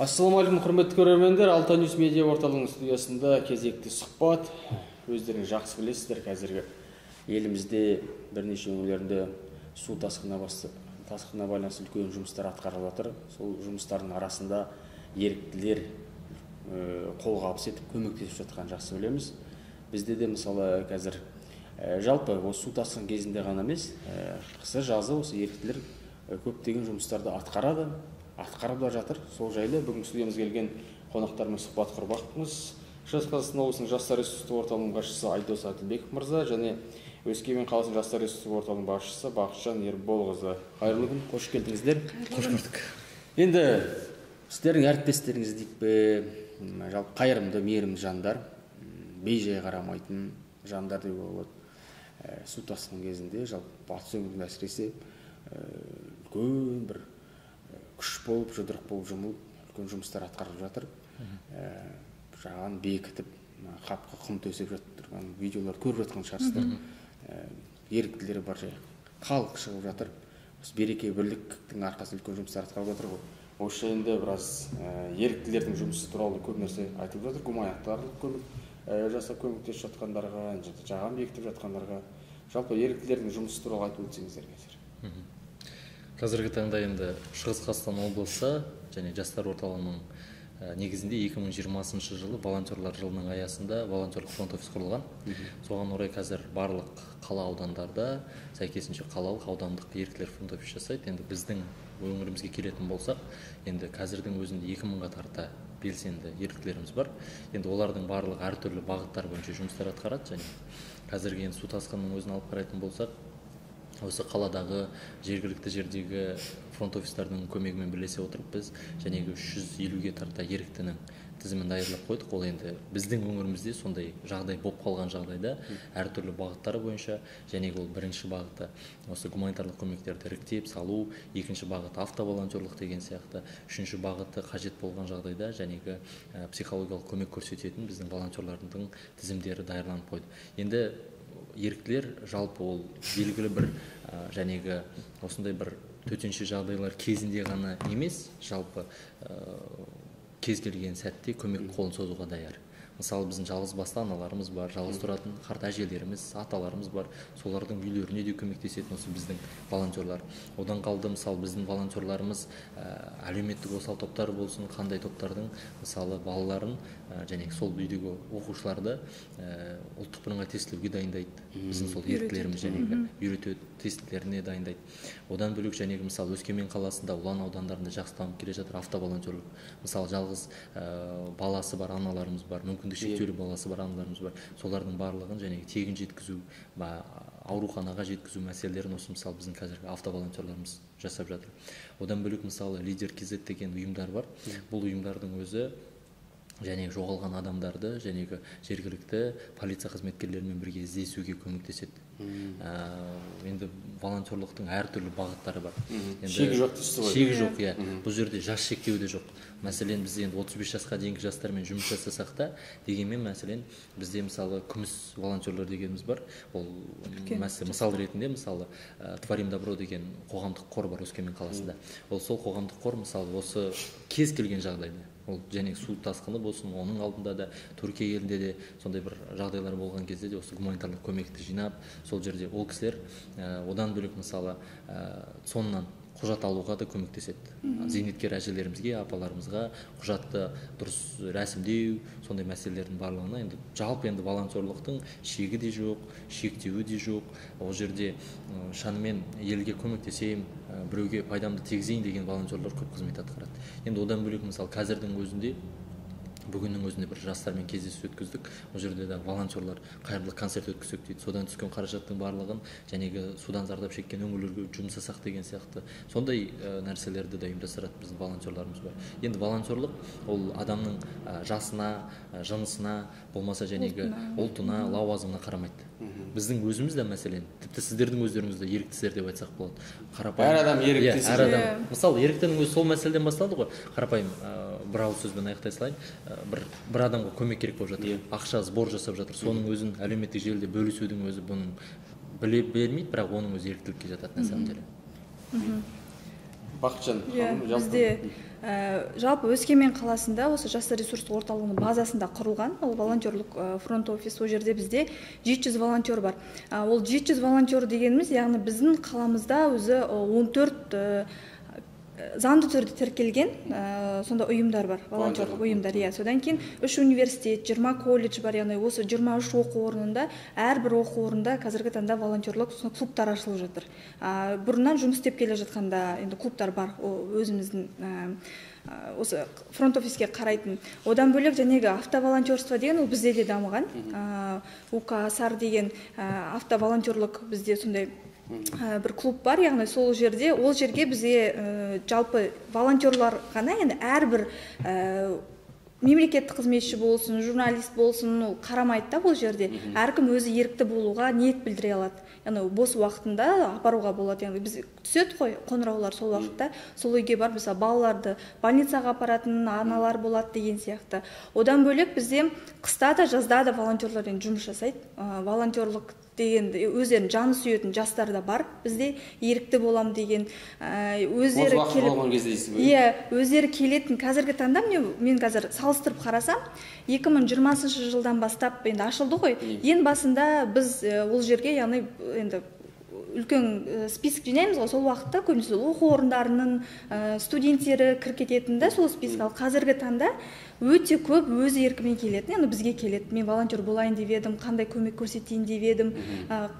Ассалаумағалейкум, құрметті көрермендер. Алтайньюс медиа орталығының студиясында кезекті сұхбат. Өздеріңіз жақсы білесіздер, қазіргі елімізде бірнеше өңірлерінде су тасқынына байланысты үлкен жұмыстар атқарылып жатыр. Сол жұмыстардың арасында еріктілер қолғабыс етіп көмектесіп жатқан жақсы білеміз. Бізде де мысалы қазір жалпы осы су тасқын кезінде ғана емес, қысы жазы осы еріктілер көптеген жұмыстарды атқарып да жатыр. Сол жайлы бүгін студиямызға келген қонақтармен сұхбат құрбақпыз. Шығыс Қазақстан облысының жастар ресурстық орталығының басшысы Айдос Әділбеков мырза және Өскемен қаласының жастар ресурстық орталығының басшысы Бақытжан Ерболқызы. Қайырлы күн, қош келдіңіздер. Қош көрдік. Енді сіздердің әріптестеріңіз дейік пе, жалпы қайырымды, мейірімді жандар, бей-жай қарамайтын жандар деуге болады. Су тасқын кезінде жалпы батыс өңірінде әсіресе үлкен бір күш болып, жұдырық болып жұмылып, үлкен жұмыстар атқарылып жатыр. Жағаны бекітіп, қапқа құм төсеп жатырған видеолар көріп жатқан шығарсыздар. Еріктілері бар, халық шығып жатыр. Береке бірліктің арқасында үлкен жұмыстар атқарылып жатыр ғой. Осы жайында біраз еріктілердің жұмысы туралы көп нәрсе айтып жатыр. Гуманитарлық көмек жасап көмектесіп жатқандарға, жағаны бекітіп жатқандарға, жалпы еріктілердің жұмысы туралы айтып өтсеңіздер қазір. Қазіргі таңда енді Шығыс Қазақстан облысы және жастар орталығының негізінде 2020 жылы волонтерлар жылының аясында волонтерлық фронт офис құрылған. Соған орай қазір барлық қала аудандарда сәйкесінше қалалық аудандық еріктілер фронт офис жасайды. Енді біздің өңірімізге келетін болсақ, енді қазірдің өзінде 2000-ға тарта белсенді еріктілеріміз бар. Енді олардың барлығы әртүрлі бағыттар бойынша жұмыстар атқарады. Және қазіргі енді су тасқынының өзін алып қарайтын болсақ, осы қаладағы жергілікті жердегі фронт офистардың көмегімен бірлесе отырып біз жәнегі 350-ге тарта еріктінің тізімін даярлап қойдық. Ол енді біздің өңірімізде сондай жағдай болып қалған жағдайда әртүрлі бағыттары бойынша, жәнегі ол бірінші бағыты осы гуманитарлық көмектерді іріктеп салу, екінші бағыты автоволонтерлық деген сияқты, үшінші бағыты қажет болған жағдайда жәнегі психологиялық көмек көрсететін біздің волонтерлардың тізімдері даярланып қойды. Енді еріктілер жалпы ол белгілі бір жәнегі осындай бір төтенше жағдайлар кезінде ғана емес, жалпы кез келген сәтте көмек қолын созуға даяр. Мысалы біздің жалғыз басты аналарымыз бар, жалғыз тұратын қарт әжелеріміз, аталарымыз бар. Солардың үйлеріне де көмектесетін осы біздің волонтерлар. Одан қалды мысалы біздің волонтерларымыз әлеуметтік осал топтар болсын, қандай топтардың мысалы балаларын және сол үйдегі оқушыларды ұлттық бірыңғай тестілеуге дайындайды. Біздің сол еріктілеріміз жәнегі үйрету тестілеріне дайындайды. Одан бөлек жәнегі мысалы Өскемен қаласында, ұлан аудандарында жақсы дамып келе жатыр автоволонтерлік. Мысалы жалғыз баласы бар аналарымыз бар, мүмкіндігі шектеулі баласы бар аналарымыз бар. Солардың барлығын жәнегі тегін жеткізу, ауруханаға жеткізу мәселелерін осы мысалы біздің қазіргі автоволонтерларымыз жасап жатыр. Одан бөлек мысалы Лидер KZ деген ұйымдар бар. Бұл ұйымдардың өзі жәнегі жоғалған адамдарды жәнегі жергілікті полиция қызметкерлерімен бірге іздесуге көмектеседі. Енді волонтерлықтың әртүрлі бағыттары бар. Шегі жоқ дейсіз ғой. Шегі жоқ, иә. Бұл жерде жас шектеу де жоқ. Мәселен, бізде енді 35 жасқа дейінгі жастармен жұмыс жасасақ та, дегенмен мәселен, бізде мысалы күміс волонтерлер дегеніміз бар. Ол мысал ретінде мысалы Творим добро деген қоғамдық қор бар Өскемен қаласында. Ол сол қоғамдық қор мысалы осы кез келген жағдайда, ол және су тасқыны болсын, оның алдында да Түркия елінде де сондай бір жағдайлар болған кезде де осы гуманитарлық көмекті жинап, сол жерде ол кісілер одан бөлек мысалы сонынан құжат алуға да көмектеседі. Зейнеткер әжелерімізге, апаларымызға құжатты дұрыс рәсімдеу, сондай мәселелердің барлығына енді жалпы енді волонтерлықтың шегі де жоқ, шектеуі де жоқ. Ол жерде шынымен елге көмектесейін, біреуге пайдамды тигізейін деген волонтерлар көп қызмет атқарады. Енді одан бөлек мысалы қазірдің өзінде бүгіннің өзінде бір жастармен кездесу өткіздік. Ол жерде де волонтерлар қайырымдылық концерт өткізсек дейді. Содан түскен қаражаттың барлығын жәнегі судан зардап шеккен өңірлерге жұмсасақ деген сияқты сондай нәрселерді де ұйымдастырады біздің волонтерларымыз бар. Енді волонтерлық ол адамның жасына, жынысына, болмаса жәнегі ұлтына, лауазымына қарамайды. Біздің өзіміз де мәселен, тіпті сіздердің өздеріңіз де еріктісіздер деп айтсақ болады. Әр адам еріктісі. Мысалы, еріктінің өзі сол мәселеден басталды ғой. Қарапайым бір ауыз сөзбен аяқтай салайын. Бір адамға көмек керек болып жатыр. Ақша сбор жасап жатыр. Соның өзін әлеуметтік желіде бөлісудің өзі бұның біле бермейді, бірақ оның өзі еріктілікке жатады на самом деле. Бақытжан ханым, бізде жалпы Өскемен қаласында осы жастар ресурстық орталығының базасында құрылған, ол волонтерлік фронт офис. Ол жерде бізде 700 волонтер бар. Ол 700 волонтер дегеніміз, яғни біздің қаламызда өзі 14 заңды түрде тіркелген сонда ұйымдар бар, волонтерлік ұйымдар. Содан кейін 3 университет, 20 колледж бар, яғни осы 23 оқу орнында, әрбір оқу орнында қазіргі таңда волонтерлік клубтар ашылып жатыр. Бұрыннан жұмыс істеп келе жатқанда енді клубтар бар, өзіміздің осы фронт офиске қарайтын. Одан бөлек жәнегі автоволонтерство деген ол бізде де дамыған. УКСАР деген автоволонтерлік бізде сондай бір клуб бар, яғни ол жерге бізде жалпы волонтерлар ғана, енді әрбір мемлекеттік қызметші болсын, журналист болсын, ол қарамайды да бұл жерде. Әркім өзі ерікті болуға ниет білдіре алады. Яғни бос уақытында апаруға болады. Яғни біз түседі ғой қоңыраулар, сол уақытта сол үйге бар, мысалы балаларды больницаға апаратын аналар болады деген сияқты. Одан бөлек бізде қыста да жазда да волонтерлар жұмыс жасайды. Волонтерлік деген өздерін жаны сүйетін жастар да бар бізде, ерікті болам деген өздері келетін. Қазіргі таңда мен қазір салыстырып қарасам, 2020 жылдан бастап енді ашылды ғой. Ең басында біз ол жерге, яғни енді үлкен список жинаймыз ғой, сол уақытта көбінесе оқу орындарының студенттері кіріп кететін да сол список. Ал қазіргі таңда өте көп өз еркімен келетін, енді бізге келеді. Мен волонтер болайын деп едім, қандай көмек көрсетейін деп едім,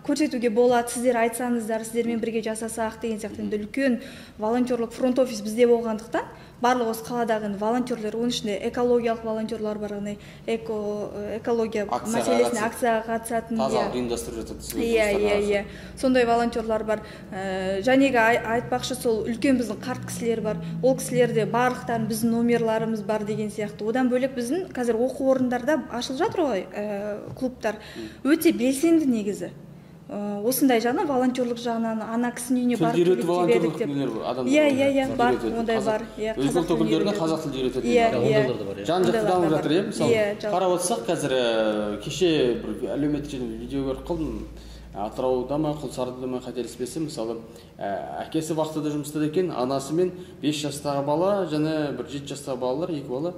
көрсетуге болады, сіздер айтсаңыздар, сіздермен бірге жасасақ деген сияқты. Енді үлкен волонтерлік фронт офис бізде болғандықтан барлық осы қаладағы волонтерлер, оның ішінде экологиялық волонтерлар бар, экология мәселесіне акцияға қатысатын, тазалық ұйымдастырып жатады. Сондай волонтерлар бар. Жәнегі айтпақшы, сол үлкен біздің қарт кісілер бар. Ол кісілерде барлықтарын біздің номерларымыз бар деген сияқты. Одан бөлек біздің қазір оқу орындарда ашылып жатыр ғой клубтар. Өте белсенді негізі. Осындай жағынан волонтерлік жағынан ана кісінің үйіне барып келіп бар, ондай бар. Өз ұлт өкілдеріне қазақ тілді үйретеді. Жан-жақты дамып жатыр. Мысалы, қарап отырсақ, қазір кеше бір әлеуметтік желіде видео көріп қалдым. Атырауда ма, Құлсарыда ма қателеспесем, мысалы, әкесі вахтада жұмыс істейді екен, анасы мен 5 жастағы бала және бір 7 жастағы балалар, 2 бала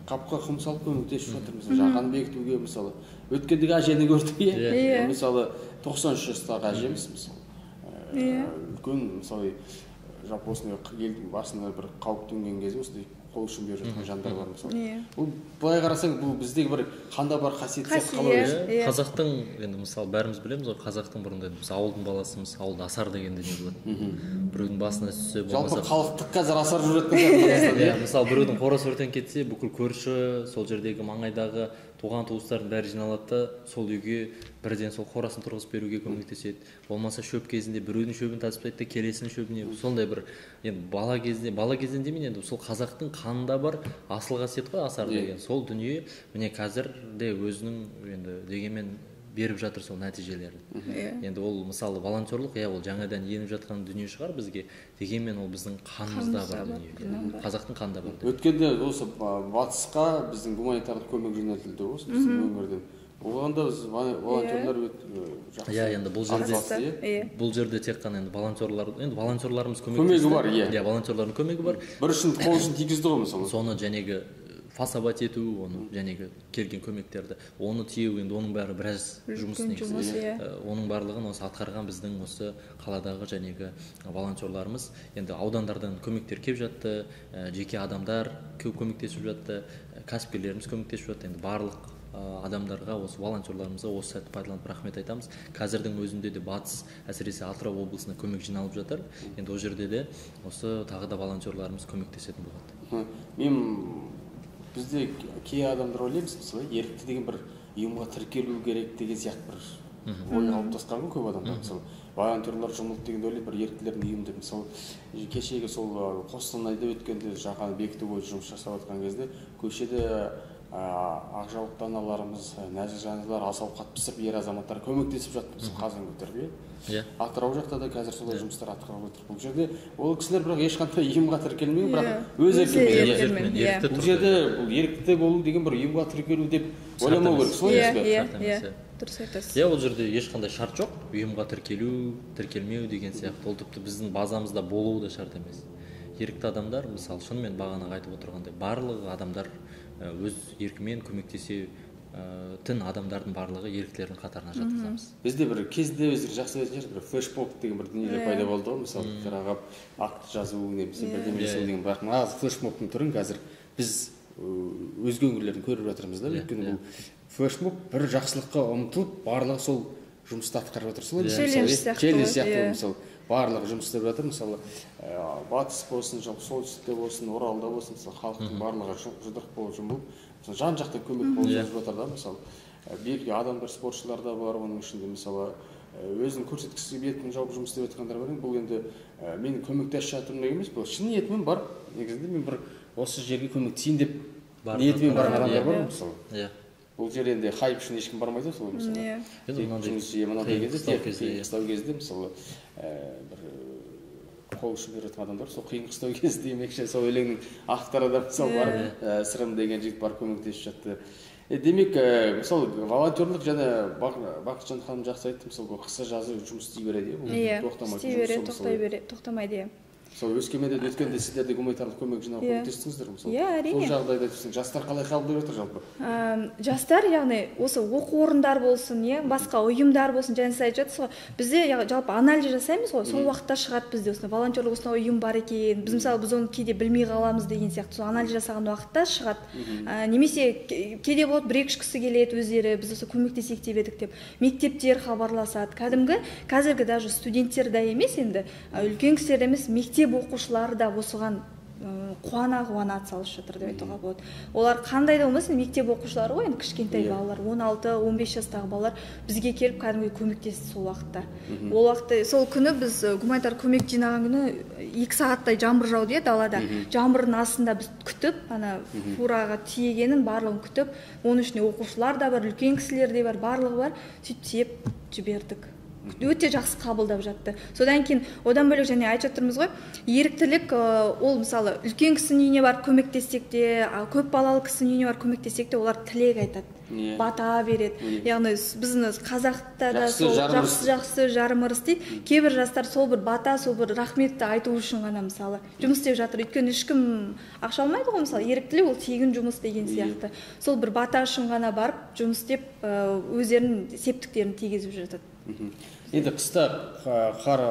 қапқа құм салып көмектесіп жатыр. Жағаны бекітуге, мысалы, өткендегі әжені көрдік, мысалы 93 жастағы әжеміз, мысалы, үлкен, мысалы, жалпы осындай елдің басында бір қауіп төнген кезде осындай қол ұшын беріп жатқан жандар бар, мысалы. Бұл былай қарасаң, бұл біздегі бір қанда бар қасиет сияқты қалай. Қазақтың, енді мысалы бәріміз білеміз ғой, қазақтың бұрында біз ауылдың баласымыз, ауылда асар деген дүние болады. Біреудің басына түссе, жалпы халықтық қазір асар жүріп жатқан. Мысалы біреудің қорасы өртеніп кетсе, бүкіл көрші, сол жердегі маңайдағы туған туыстардың бәрі жиналады да сол үйге бірден сол қорасын тұрғызып беруге көмектеседі. Болмаса шөп кезінде біреудің шөбін тасып тастайды да келесінің шөбіне. Сондай бір енді бала кезден демейін, енді сол қазақтың қанында бар асыл қасиет қой асар деген. Сол дүние міне қазір де өзінің енді дегенмен беріп жатыр сол нәтижелерін. Енді ол мысалы волонтерлық, ол жаңадан еніп жатқан дүние шығар бізге, дегенмен ол біздің қанымызда бар дүние. Қазақтың қанында бар. Өткенде осы батысқа біздің гуманитарлық көмек жөнелтілді осы біздің өңірден. Оғанда волонтерлар жақсы. Енді бұл жерде тек қана енді волонтерларымыз көмегі бар, волонтерлардың көмегі бар. Бір үшін қол ұшын тигізді ғой мысалы. Соны жәнегі фасабат ету, оны жәнегі келген көмектерді, оны тиеу, енді оның бәрі біраз жұмыс негізі. Оның барлығын осы атқарған біздің осы қаладағы жәнегі волонтерларымыз. Енді аудандардан көмектер кеп жатты, жеке адамдар көмектесіп жатты, кәсіпкерлеріміз көмектесіп жатты. Енді барлық адамдарға, осы волонтерларымызға осы сәтті пайдаланып рахмет айтамыз. Қазірдің өзінде де батыс, әсіресе Атырау облысына көмек жиналып жатыр. Енді ол жерде де осы тағы да волонтерларымыз көмектесетін болады. Бізде кей адамдар ойлаймыз, мысалы, ерікті деген бір ұйымға тіркелу керек деген сияқты бір ой қалыптасқан ғой көп адамдар. Мысалы, волонтерлар жұмылды дегенде ойлайды, бір еріктілердің ұйым деп. Мысалы, кешегі сол Қостанайда өткенде жағаны бекіту бойынша жұмыс жасап жатқан кезде көшеде ақжауықты аналарымыз, нәзік жандылар ас ауқат пісіріп, ер азаматтар көмектесіп жатты, қазан көтеріп. Атырау жақта да қазір солай жұмыстар атқарып жатыр. Бұл жерде ол кісілер бірақ ешқандай ұйымға тіркелмей, бірақ өз еркімен. Бұл жерде бұл ерікті болу деген бір ұйымға тіркелу деп ойламау керек. Солай емес пе? Дұрыс айтасыз. Ол жерде ешқандай шарт жоқ. Ұйымға тіркелу, тіркелмеу деген сияқты. Ол тіпті біздің базамызда болуы да шарт емес. ерікті адамдар, мысалы шынымен бағана айтып отырғандай, барлығы адамдар өз еркімен көмектесе адамдардың барлығы еріктілердің қатарына жатқызамыз. Бізде бір кезде өздері жақсы білетін шығар, бір флешмоб деген бір дүниелер пайда болды ғой, мысалы қарағап акт жазу немесе бірдеме жасау деген. Бірақ нағыз флешмобтың түрін қазір біз өзге өңірлерден көріп жатырмыз да, өйткені бұл флешмоб бір жақсылыққа ұмтылып барлығы сол жұмысты атқарып жатыр. Сол челлендж сияқты мысалы барлығы жұмыс істеп жатыр. Мысалы батыс болсын, солтүстікте болсын, Оралда болсын, мысалы халықтың барлығы жұдырық болып жұмылып жан жақты көмек болып жазып жатыр да. Мысалы белгілі адамдар, спортшылар да бар, оның ішінде мысалы өзінің көрсеткісі келетін жұмыс істеп жатқандар бар. Бұл енді менің көмектесіп жатырмын емес, бұл шын ниетіммен бар. Негізінде мен бір осы жерге көмектесейін деп ниетімен барған адамдар бар мысалы. Бұл жерде енді хайп үшін ешкім бармайды ғой, сол мысалы. Мынандай кезде, қыстау кезде мысалы бір қол ұшын беріп жатқан адамдар, сол қиын қыстау кезде демекші, сол өлеңнің авторы да мысалы барып Сырым деген жігіт барып көмектесіп жатты. Демек, мысалы волонтерлық және Бақытжан ханым жақсы айтты, мысалы қысы жазы жұмыс істей береді, істей береді, тоқтамайды. Сол Өскеменде өткенде сіздер де гуманитарлық көмек жинауға көмектестіңіздер мысалы. Әрине. Сол жағдайда жастар қалай қабылдап жатыр жалпы? Жастар, яғни осы оқу орындар болсын, басқа ұйымдар болсын, және сіз айтып жатсыз ғой, бізде жалпы анализ жасаймыз ғой, сол уақытта шығады бізде осындай волонтерлық осындай ұйым бар екен. Біз мысалы біз оны кейде білмей қаламыз деген сияқты. Сол анализ жасаған уақытта шығады. Немесе кейде болады бір-екі кісі келеді өздері, біз осы көмектесейік деп едік деп. Мектептер хабарласады. Қазіргі даже студенттер да емес енді, үлкен кісілер емес, мектеп оқушылары да осыған қуана атсалысып жатыр деп айтуға болады. Олар қандай да болмасын, мектеп оқушылары ғой, енді кішкентай балалар, 16-15 жастағы балалар бізге келіп кәдімгі көмектесті сол уақытта. Ол уақытта сол күні біз гуманитар көмек жинаған күні 2 сағаттай жаңбыр жауды далада. Жаңбырдың астында біз күтіп, фураға тиегенін барлығын күтіп, оның ішінде оқушылар да бар, үлкен кісілер де бар, барлығы бар. Сөйтіп жібердік. Өте жақсы қабылдап жатты. Содан кейін одан бөлек және айтып жатырмыз ғой, еріктілік ол мысалы үлкен кісінің үйіне барып көмектессек те, көп балалы кісінің үйіне барып көмектессек те, олар тілек айтады, бата береді. Яғни біздің қазақта да сол жақсы жарым ырыс дейді. Кейбір жастар сол бір бата, сол бір рахметті айту үшін ғана мысалы жұмыс істеп жатыр. Өйткені ешкім ақша алмайды ғой, мысалы еріктілік ол тегін жұмыс деген сияқты. Сол бір бата үшін ғана барып жұмыс істеп өздерінің септіктерін тигізіп жатады. Енді қыста қар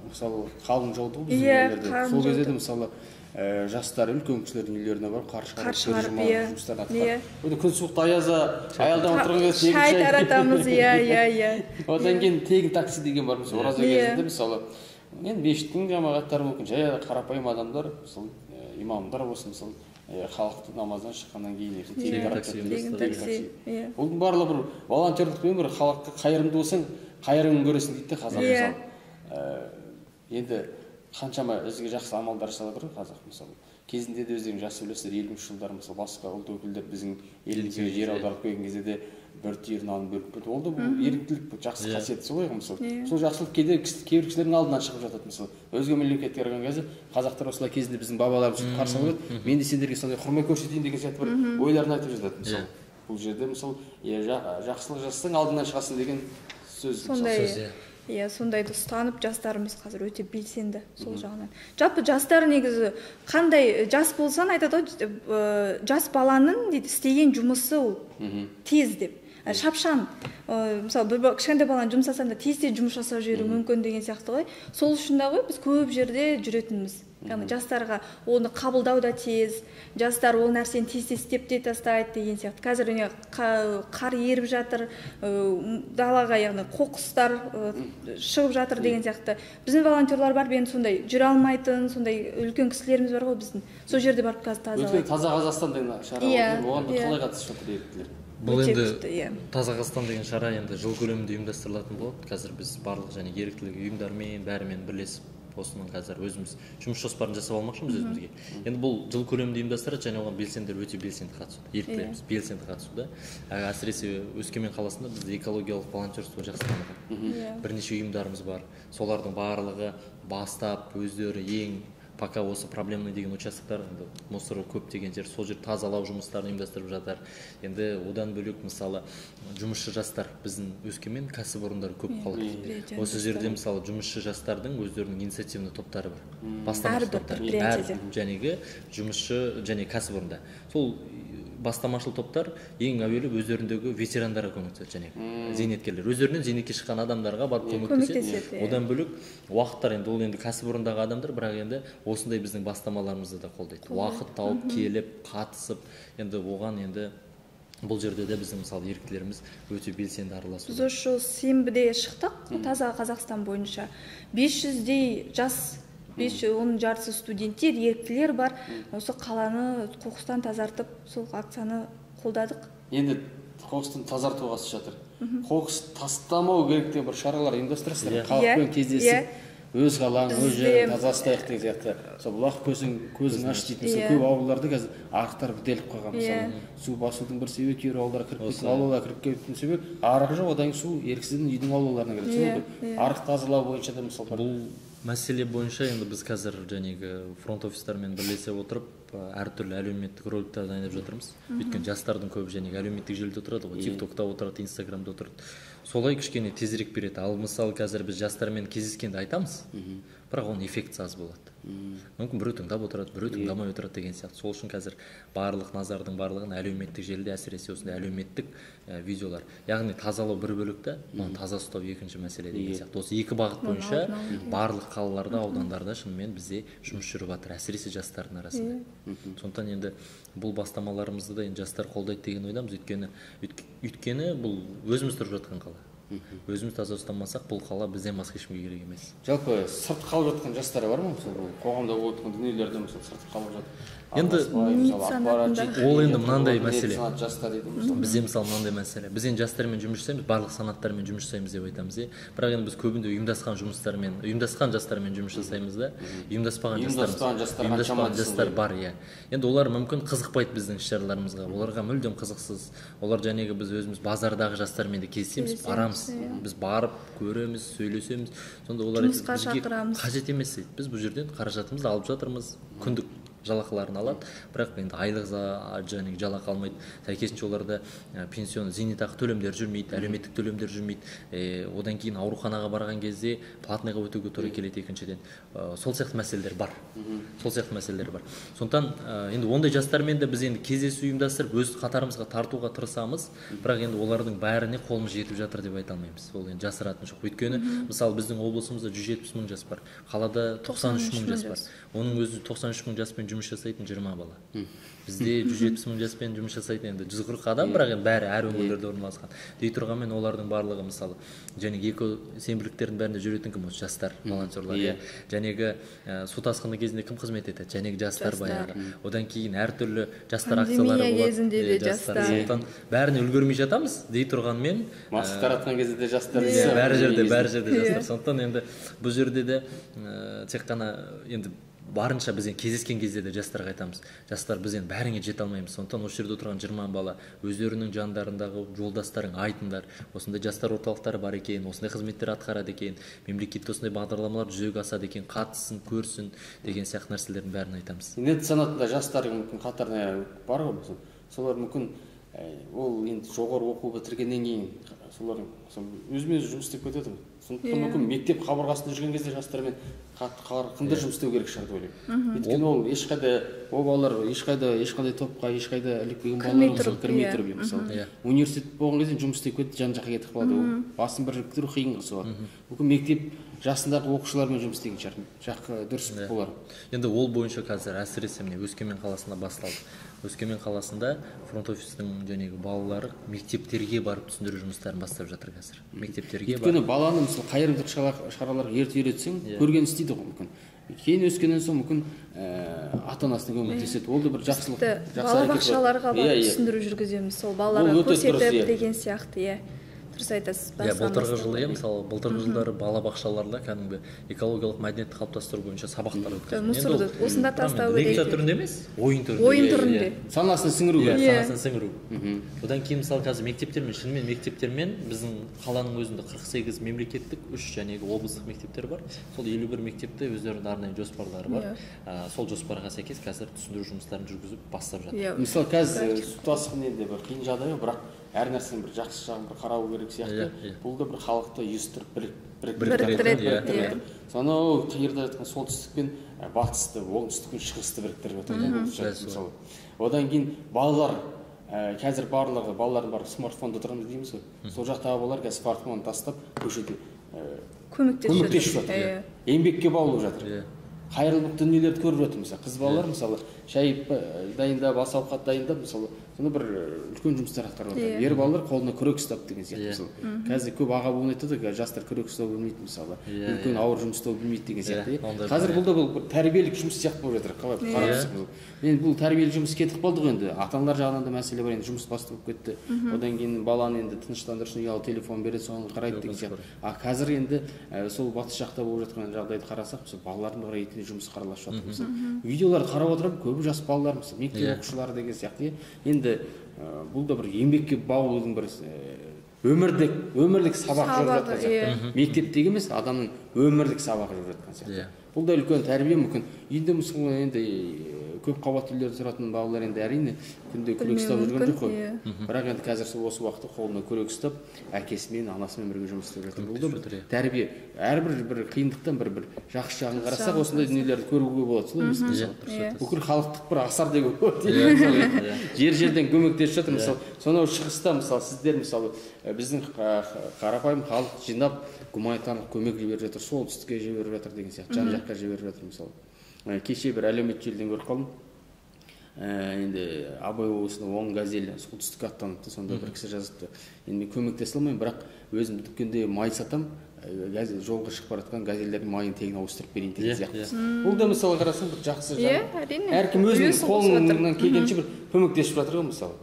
мысалы қалың жауды ғой біздің үйлерде. Сол кезде де мысалы жастар үлкен кісілердің үйлеріне барып қар шығарып жұмыстарын атқарады. Күн суықта аязда аялдап отырған кезде шай таратамыз. Одан кейін тегін такси деген бар мысалы. Ораза кезінде мысалы енді мешіттің жамағаттары мүмкін жай қарапайым адамдар, мысалы имамдар болсын, мысалы халықты намаздан шыққаннан кейін тегін такси. Бұның барлығы бір волонтерлықпен бір халыққа қайырымды болсаң қайырымын көресің дейді қазақ мысалы. Енді қаншама өзге жақсы амалдар жасап жатыр қазақ мысалы. Кезінде де өздерің жақсы білесіздер, 70 жылдар мысалы басқа ұлт өкілдері біздің елімізге жер аударып келген кезде де бір түйір нанын беріп берді. Ол да бұл еріктілік жақсы қасиеті солай ғой мысалы. Сол жақсылық кейбір кісілердің алдынан шығып жатады мысалы. Өзге мемлекетке қараған кезде қазақтар осылай кезінде біздің бабаларымыз қарсы алып, мен де сендерге сондай құрмет көрсетейін деген сияқты бір ойларын айтып жатады мысалы. Бұл жерде мысалы жақсылық жасасаң алдынан шығасың деген сөз. Сондайды ұстанып жастарымыз қазір өте белсенді сол жағынан. Жалпы жастар негізі қандай жас болсан айтады ғой, жас баланың дейді істеген жұмысы тез деп. Шапшаң, мысалы бір кішкентай баланы жұмсасаң да тез жұмыс жасап жіберу мүмкін деген сияқты ғой. Сол үшін де ғой біз көп жерде жүретініміз. Яғни жастарға оны қабылдау да тез, жастар ол нәрсені тез істеп те тастайды деген сияқты. Қазір қар еріп жатыр, далаға яғни қоқыстар шығып жатыр деген сияқты. Біздің волонтерлар бар, енді сондай жүре алмайтын, сондай үлкен кісілеріміз бар ғой біздің. Сол жерде барып қазір тазалайды. Таза Қазақстан деген шара бар. Оған қалай қатысып жатыр еріктілер? Бұл енді Таза Қазақстан деген шара енді жыл көлемінде ұйымдастырылатын болады. Қазір біз барлық және еріктілік ұйымдармен бәрімен бірлесіп осының қазір өзіміз жұмыс жоспарын жасап алмақшымыз өзімізге. Енді бұл жыл көлемінде ұйымдастырады және оған белсенділер өте белсенді қатысуда. Еріктілеріміз белсенді қатысуда. Әсіресе Өскемен қаласында бізде экологиялық волонтерство жақсы дамыған. Бірнеше ұйымдарымыз бар. Солардың барлығы бастап өздері ең пока осы проблемный деген участоктар, енді мусор көп деген жер, сол жер тазалау жұмыстарын ұйымдастырып жатыр. Енді одан бөлек мысалы жұмысшы жастар, біздің Өскемен кәсіпорындар көп қалады. Осы жерде мысалы жұмысшы жастардың өздерінің инициативный топтары бар. Бастамашыл топтар. Жәнегі жұмысшы және кәсіпорында. Сол бастамашыл топтар ең әуелі өздеріндегі ветерандарға көмектеседі, және зейнеткерлер өздерінен зейнетке шыққан адамдарға барып көмектеседі. Одан бөлек уақыттар, енді ол енді кәсіпорындағы адамдар, бірақ енді осындай біздің бастамаларымызды да қолдайды. Уақыт тауып келіп қатысып, енді оған енді бұл жерде де біздің мысалы еріктілеріміз өте белсенді араласуда. Біз осы сенбіде шықтық, таза Қазақстан бойынша 500-дей жас, 5-10 жартысы студенттер, еріктілер бар. Осы қаланы қоқыстан тазартып, сол акцияны қолдадық. Енді қоқыстан тазартуға қатысып жатыр. Қоқыс тастамау керек деген бір шаралар ұйымдастырасыздар. Халықпен кездесіп, өз қалаң, өз жерін таза ұстайық деген сияқты. Сол бұлақ көзің аш дейтін, көп ауылдарды қазір арықтар бітеліп қалған. Мысалы, су басудың бір себебі кейбір ауылдарға кіріп кеткен, аулаларға кіріп кеткен себебі арығы жоқ, одан су еріксізден үйдің аулаларына кіреді. Арық тазалау бойынша да мысалы бар. Мәселе бойынша енді біз қазір жәнегі фронт офистармен бірлесе отырып әртүрлі әлеуметтік роликтер дайындап жатырмыз. Өйткені жастардың көбі жәнегі әлеуметтік желіде отырады ғой, TikTokта отырады, Instagramда отырады. Солай кішкене тезірек береді. Ал мысалы қазір біз жастармен кездескенде айтамыз, бірақ оның эффектісі аз болады. Мүмкін біреу тыңдап отырады, біреу тыңдамай отырады деген сияқты. Сол үшін қазір барлық назардың барлығын әлеуметтік желіде, әсіресе осындай әлеуметтік видеолар. Яғни тазалау бір бөлікті, таза ұстау екінші мәселе деген сияқты. Осы екі бағыт бойынша барлық қалаларда, аудандарда шынымен бізде жұмыс жүріп жатыр, әсіресе жастардың арасында. Сондықтан енді бұл бастамаларымызды да енді жастар қолдайды деген ойдамыз. Өйткені бұл өзіміз тұрып жатқан қала. Өзіміз таза ұстамасақ, бұл қала бізден басқа ешкімге керек емес. Жалпы сырт қалып жатқан жастар бар ма? Мысалы, қоғамда болып жатқан дүниелерде мысалы сырт қалып жатыр. Енді ол енді мынандай мәселе. Бізде мысалы мынандай мәселе. Біз енді жастармен жұмыс жасаймыз, барлық санаттармен жұмыс жасаймыз деп айтамыз, бірақ енді біз көбінде ұйымдасқан жастармен жұмыс жасаймыз да, ұйымдаспаған жастар бар, иә. Енді олар мүмкін қызықпайды біздің іс-шараларымызға, оларға мүлдем қызықсыз. Олар жәнегі біз өзіміз базардағы жастармен де кездесеміз, барамыз, біз барып көреміз, сөйлесеміз. Сонда олар бізге қажет емес дейді. Біз бұл жерден қаражатымызды алып жатырмыз, күндік жалақыларын алады, бірақ енді айлық және жалақы алмайды. Сәйкесінше оларда пенсион, зейнетақы төлемдер жүрмейді, әлеуметтік төлемдер жүрмейді. Одан кейін ауруханаға барған кезде платныйға өтуге тура келеді екіншіден. Сол сияқты мәселелер бар. Сондықтан енді ондай жастармен де біз енді кездесу ұйымдастырып өз қатарымызға тартуға тырысамыз, бірақ енді олардың бәріне қолымыз жетіп жатыр деп айта алмаймыз. Ол енді жасыратын жоқ. Өйткені мысалы біздің облысымызда 170 мың жас бар, қалада 93 мың жас бар. Оның өзі 93 мың жаспен жұмыс жасайтын 20 бала. Бізде 170 мың жаспен жұмыс жасайтын енді 140 адам, бірақ енді бәрі әр өңірлерде орналасқан. Дей тұрғанмен олардың барлығы мысалы жәнегі екі сенбіліктердің бәрінде жүретін кім? Осы жастар, волонтерлар. Жәнегі су тасқыны кезінде кім қызмет етеді? Жәнегі жастар баяғы. Одан кейін әртүрлі жастар акциялары болады. Сондықтан бәріне үлгермей жатамыз. Дей тұрғанмен масық таратқан кезде де жастар. Бәрі жерде жастар. Сондықтан енді бұл жерде де тек қана енді барынша біз кездескен кезде де жастарға айтамыз. Жастар біз енді бәріңе жете алмаймыз. Сондықтан осы жерде отырған 20 бала өздерінің жандарындағы жолдастарың айтыңдар. Осындай жастар орталықтары бар екен, осындай қызметтер атқарады екен, мемлекетте осындай бағдарламалар жүзеге асады екен, қатыссын, көрсін деген сияқты нәрселердің бәрін айтамыз. Нет санатында жастардың мүмкін қатарына бар ғой, солар мүмкін ол енді жоғары оқу бітіргеннен кейін солардың өзімен жұмыс істеп кетеді. Сондықтан мүмкін мектеп қабырғасында жүрген кезде жастармен қарқынды жұмыс істеу керек шығар деп ойлаймын. Өйткені ол ешқайда ол балалар ешқандай топқа ешқайда ілікпеген балалар кірмей тұрып, мысалы университет болған кезде жұмыс істеп кетті, жан-жаққа кетіп қалады. Ол басын бір кідіру қиын соғады. Мүмкін мектеп жасындағы оқушылармен жұмыс істеген шығар. Жақсы дұрыс болар. Енді ол бойынша қазір әсіресе міне Өскемен қаласында басталды. Өскемен қаласында фронт офистің жәнегі балалары мектептерге барып түсіндіру жұмыстарын бастап жатыр қазір. Мектептерге барып. Өйткені баланы мысалы қайырымдылық шараларға ерте үйретсең, көрген істейді ғой мүмкін. Кейін өскеннен соң мүмкін ата-анасына көмектеседі. Ол да бір жақсылық. Балабақшаларға барып түсіндіру жүргіземіз. Сол балаларға көрсетіп деген сияқты, дұрыс айтасыз. былтырғы жылы мысалы былтырғы жылдары балабақшаларда кәдімгі экологиялық мәдениетті қалыптастыру бойынша сабақтар өткізілген. Мусорды осында тастау керек. лекция түрінде емес, ойын түрінде. Ойын түрінде. Санасына сіңіру керек. Санасына сіңіру. Одан кейін мысалы қазір мектептермен, шынымен мектептермен біздің қаланың өзінде 48 мемлекеттік, 3 және облыстық мектептер бар. Сол 51 мектепте өздерінің арнайы жоспарлары бар. Сол жоспарға сәйкес қазір түсіндіру жұмыстарын жүргізіп бастап жатыр. Мысалы қазір су тасқыны енді бір қиын жағдай, бірақ әр нәрсенің бір жақсы жағын бір қарау керек сияқты. Бұл да бір халықты ұйыстырып біріктіреді. Сонау қиырда жатқан солтүстік пен батысты, оңтүстік пен шығысты біріктіріп жатыр. Одан кейін балалар, қазір барлығы балалардың барлығы смартфонда отырамыз дейміз ғой. Сол жақтағы балалар қазір смартфонын тастап көшеде көмектесіп жатыр. Еңбекке баулып жатыр. Қайырымдылық дүниелерді көріп жатыр. Мысалы қыз балалар мысалы шай дайындап, ас ауқат дайындап, мысалы соны бір үлкен жұмыстар атқарып жатыр. Ер балалар қолына күрек ұстап деген сияқты. Мысалы қазір көп аға буын айтады, жастар күрек ұстау білмейді мысалы. Үлкен ауыр жұмыс істеу білмейді деген сияқты. Қазір бұл да бір тәрбиелік жұмыс сияқты болып жатыр. Қалай қарапсыз. Енді бұл тәрбиелік жұмыс кетіп қалды ғой енді. Ата-аналар жағынан да мәселе бар, енді жұмыс басты болып кетті. Одан кейін баланы енді тыныштандыру үшін ұялы телефон береді, соны қарайды деген сияқты. Қазір енді сол батыс жақта болып жатқан жағдайды қарасақ, мысалы балалардың да ретінде жұмыс қараласып жатыр. Мысалы видеоларды қарап отырамын, көбі жас балалар, мысалы мектеп оқушылары деген сияқты. Енді бұл да бір еңбекке баулудың бір өмірлік сабақ жүріп жатқан сияқты. Мектептегі емес, адамның өмірлік сабағы жүріп жатқан сияқты. Бұл да үлкен тәрбие. Мүмкін енді көп қабатты үйлерде тұратын балалар енді әрине күнде күрек ұстап жүрген жоқ қой. Бірақ енді қазір осы уақытта қолына күрек ұстап, әкесімен, анасымен бірге жұмыс істеп жатыр. Бұл да бір тәрбие. Әрбір бір қиындықтан бір жақсы жағын қарасақ, осындай дүниелерді көруге болады. Солай емес. Бүкіл халықтық бір асар деуге болады. Жер-жерден көмектесіп жатыр. Мысалы, сонау шығыста мысалы сіздер мысалы біздің қарапайым халық жинап гуманитарлық көмек жіберіп жатыр, солтүстікке жіберіп жатыр деген сияқты, жан-жаққа жіберіп жатыр мысалы. Кеше бір әлеуметтік желіден көріп қалдым. Енді Абай облысында 10 газель солтүстікке аттаныпты, сонда бір кісі жазыпты. Енді мен көмектесе алмаймын, бірақ өзім дүкенде май сатам, жолға шығып бара жатқан газельдердің майын тегін ауыстырып берейін деген сияқты. Бұл да мысалы қарасаң бір жақсы жан. Әркім өзінің қолынан келгенше бір көмектесіп жатыр ғой мысалы.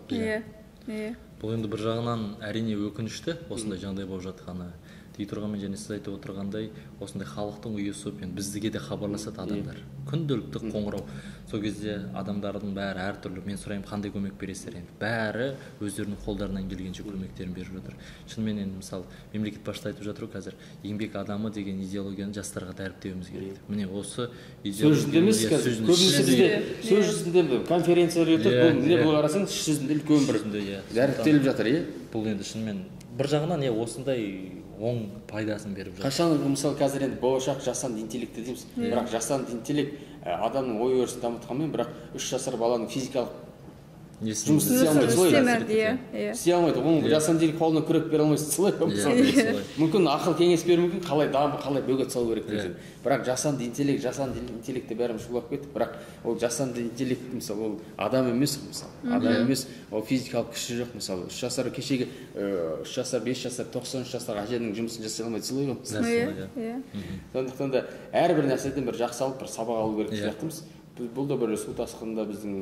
Бұл енді бір жағынан әрине өкінішті осындай жағдай болып жатқаны. Дей тұрғанмен және сіз айтып отырғандай осындай халықтың ұйысып біздіге де хабарласады адамдар. Күнделікті қоңырау. Сол кезде адамдардың бәрі әртүрлі. Мен сұраймын, қандай көмек бересіздер енді. Бәрі өздерінің қолдарынан келгенше көмектерін беріп жатыр. Шынымен енді мысалы мемлекет басшысы айтып жатыр қазір еңбек адамы деген идеологияны жастарға дәріптеуіміз керек. Міне осы сөз жүзінде конференциялар өтіп, бұл не бұл қарасаң іс жүзінде үлкен бір дәріптеліп жатыр. Бұл енді шынымен бір жағынан осындай оң пайдасын беріп жатыр. Қашан мысалы қазір енді болашақ жасанды интеллект дейміз. Бірақ жасанды интеллект адамның ой өрісін дамытқанмен, бірақ 3 жасар баланың физикалық жұмыс істей алмайды. Оның жасанды интеллект қолына күрек бере алмайсың, солай. Мүмкін ақыл кеңес беру мүмкін, қалай дамып, қалай бөгет салу керек деген. Бірақ жасанды интеллектте бәріміз шулап кеттік. Бірақ ол жасанды интеллект мысалы ол адам емес, мысалы. Адам емес, ол физикалық күші жоқ, мысалы. 3 жасар кешегі 3 жасар, 5 жасар, 93 жастағы әженің жұмысын жасай алмайды, солай ғой. Сондықтан да әрбір нәрседен бір жақсы алып, бір сабақ алу керек сияқтымыз. Бұл да бір су тасқынында біздің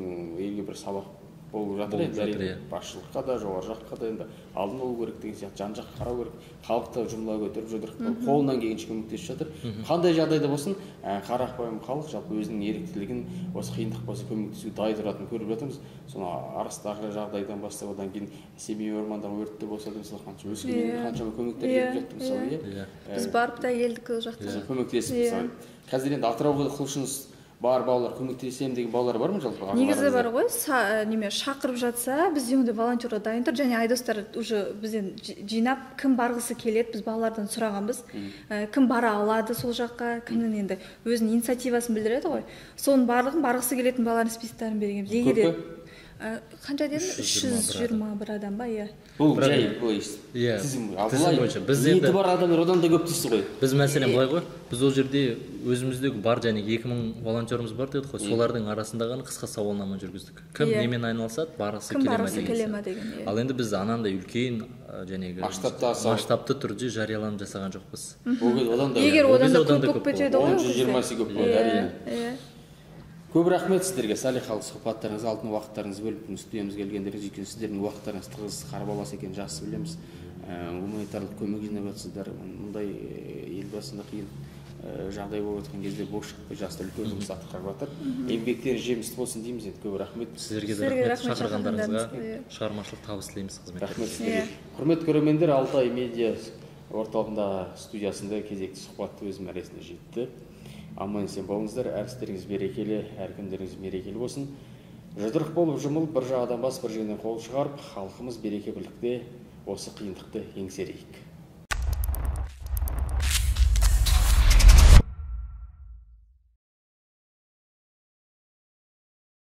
елге бір сабақ болып жатыр. Енді басшылыққа да, жоғары жаққа да енді алдын алу керек деген сияқты, жан-жаққа қарау керек. Халықты жұмыла көтеріп жатыр, қолынан келгенше көмектесіп жатыр. Қандай жағдайда болсын, қарапайым халық жалпы өзінің еріктілігін, осы қиындық болса көмектесуге дайын тұратынын көріп жатырмыз. Соны арыстағы жағдайдан бастап, одан кейін Семей ормандағы өртте болса да мысалы қаншама көмектер келіп жатты мысалы. Біз барып та келдік ол жақта. Көмектесіп мысалы. Қазір енді Атырауға құлшыныс бар балалар, көмектесемін деген балалар бар ма жалпы? Негізі бар ғой, шақырып жатса, бізде ондай волонтерлар дайын тұр, және айдостар уже бізден жинап, кім барғысы келеді, біз балалардан сұрағанбыз. Кім бара алады сол жаққа, кімнің енді өзінің инициативасын білдіреді ғой. Соның барлығын барғысы келетін балалардың списоктарын бергенбіз. Егер де қанша дедім? 321 адам ба, иә. Бұл жай былай тізім бойынша. Ниеті бар адамдар одан да көп дейсіз ғой. Біз мәселен былай ғой, біз ол жерде өзіміздегі бар және 2000 волонтеріміз бар дедік қой, солардың арасында ғана қысқа сауалнама жүргіздік. Кім немен айналысады, барғысы келе ма деген. Ал енді біз анандай үлкен жәнегі масштабты түрде жарияланып жасаған жоқпыз. Егер одан да көп кетеді ғой. 120-сы көп болды әрине. Көп рахмет сіздерге салиқалы сұхбаттарыңыз, алтын уақыттарыңыз бөліп студиямызға келгендеріңіз, өйткені сіздердің уақыттарыңыз тығыз қарбалас екенін жақсы білеміз. гуманитарлық көмек жинап жатсыздар. Мұндай ел басында қиын жағдай болып жатқан кезде бос шықпай жастар үлкен жұмыс атқарып жатыр. Еңбектеріңіз жемісті болсын дейміз. Енді көп рахмет. Сіздерге де рахмет, шақырғандарыңызға шығармашылық табыс тілейміз қызметтеріңізге. Рахмет сіздерге. Құрметті көрермендер, Алтай медиа орталығында студиясында кезекті сұхбатты өз мәресіне жетті. Аман есен болыңыздар, әрістеріңіз берекелі, әр күндеріңіз мерекелі болсын. Жұдырық болып жұмылып, бір жағадан бас, бір жеңнен қол шығарып, халқымыз береке бірлікте осы қиындықты еңсерейік.